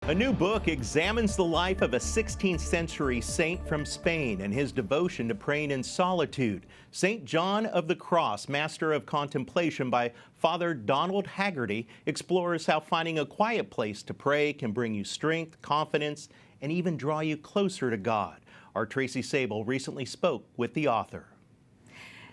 A new book examines the life of a 16th century saint from Spain and his devotion to praying in solitude. St. John of the Cross, Master of Contemplation by Father Donald Haggerty, explores how finding a quiet place to pray can bring you strength, confidence, and even draw you closer to God. Our Tracy Sable recently spoke with the author.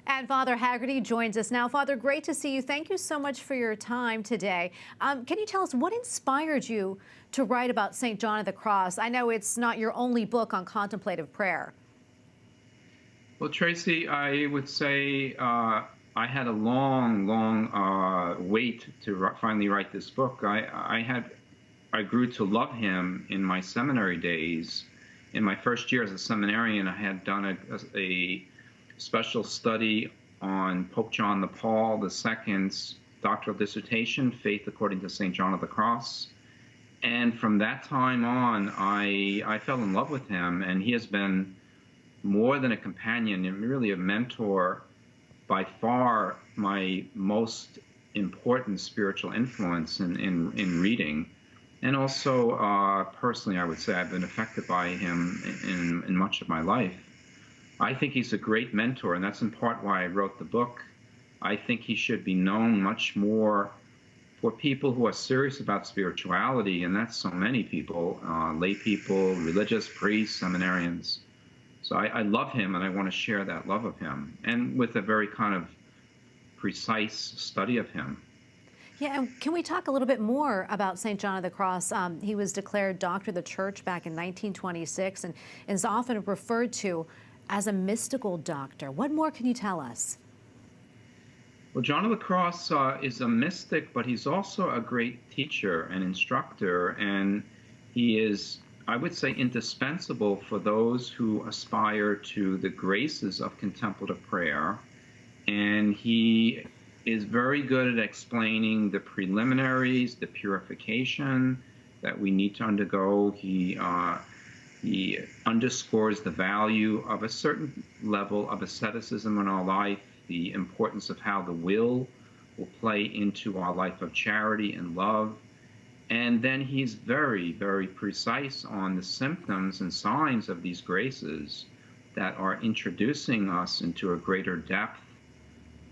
And Father Haggerty joins us now. Father, great to see you. Thank you so much for your time today. Can you tell us what inspired you to write about St. John of the Cross? I know it's not your only book on contemplative prayer. Well, Tracy, I would say I had a long wait to finally write this book. I grew to love him in my seminary days. In my first year as a seminarian, I had done a special study on Pope John Paul II's doctoral dissertation, Faith According to St. John of the Cross. And from that time on, I fell in love with him, and he has been more than a companion and really a mentor, by far my most important spiritual influence in reading. And also, personally, I would say I've been affected by him in much of my life. I think he's a great mentor, and that's in part why I wrote the book. I think he should be known much more for people who are serious about spirituality, and that's so many people, lay people, religious, priests, seminarians. So I love him, and I want to share that love of him, and with a very kind of precise study of him. Yeah, and can we talk a little bit more about St. John of the Cross? He was declared Doctor of the Church back in 1926 and is often referred to as a mystical doctor. What more can you tell us? Well, John of the Cross is a mystic, but he's also a great teacher and instructor, and he is, I would say, indispensable for those who aspire to the graces of contemplative prayer. And he is very good at explaining the preliminaries, the purification that we need to undergo. He underscores the value of a certain level of asceticism in our life, the importance of how the will play into our life of charity and love. And then he's very, very precise on the symptoms and signs of these graces that are introducing us into a greater depth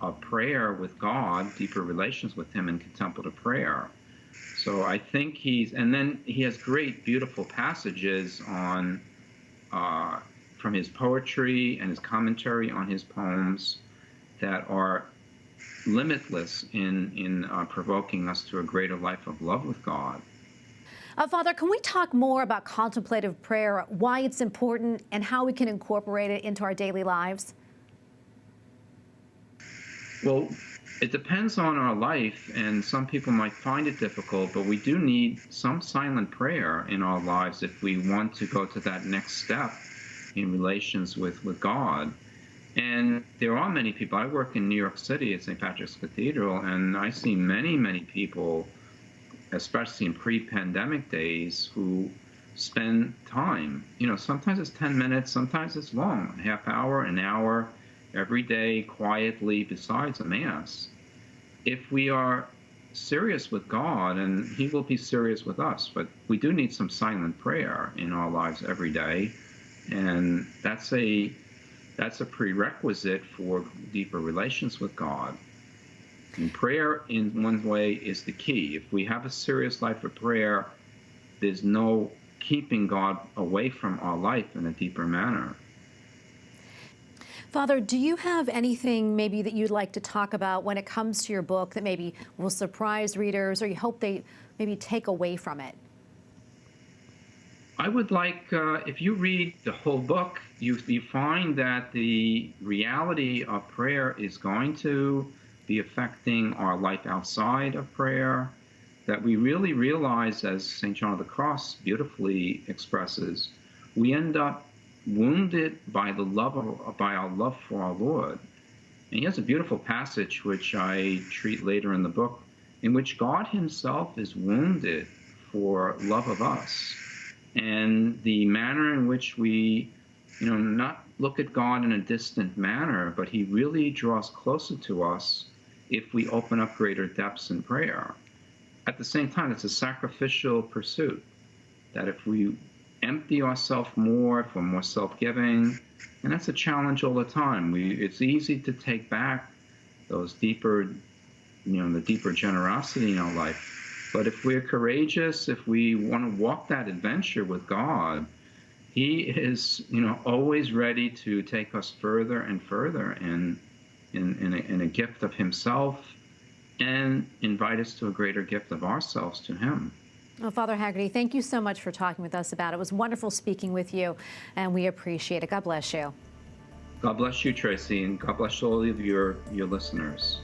of prayer with God, deeper relations with him in contemplative prayer. So I think and then he has great, beautiful passages on, from his poetry and his commentary on his poems that are limitless in provoking us to a greater life of love with God. Father, can we talk more about contemplative prayer, why it's important, and how we can incorporate it into our daily lives? Well, it depends on our life, and some people might find it difficult, but we do need some silent prayer in our lives if we want to go to that next step in relations with God. And there are many people. I work in New York City at St. Patrick's Cathedral, and I see many, many people, especially in pre-pandemic days, who spend time. You know, sometimes it's 10 minutes, sometimes it's long, a half hour, an hour, every day, quietly, besides a Mass. If we are serious with God, and he will be serious with us, but we do need some silent prayer in our lives every day, and that's a prerequisite for deeper relations with God. And prayer, in one way, is the key. If we have a serious life of prayer, there's no keeping God away from our life in a deeper manner. Father, do you have anything maybe that you'd like to talk about when it comes to your book that maybe will surprise readers, or you hope they maybe take away from it? I would like, if you read the whole book, you find that the reality of prayer is going to be affecting our life outside of prayer, that we really realize, as St. John of the Cross beautifully expresses, we end up wounded by our love for our Lord. And he has a beautiful passage which I treat later in the book, in which God himself is wounded for love of us, and the manner in which we, not look at God in a distant manner, but he really draws closer to us if we open up greater depths in prayer. At the same time, it's a sacrificial pursuit. that if we empty ourselves more, if we're more self-giving, and that's a challenge all the time. It's easy to take back those deeper, the deeper generosity in our life. But if we're courageous, if we want to walk that adventure with God, He is, always ready to take us further and further in a gift of Himself, and invite us to a greater gift of ourselves to Him. Well, Father Haggerty, thank you so much for talking with us about it. It was wonderful speaking with you, and we appreciate it. God bless you. God bless you, Tracy, and God bless all of your listeners.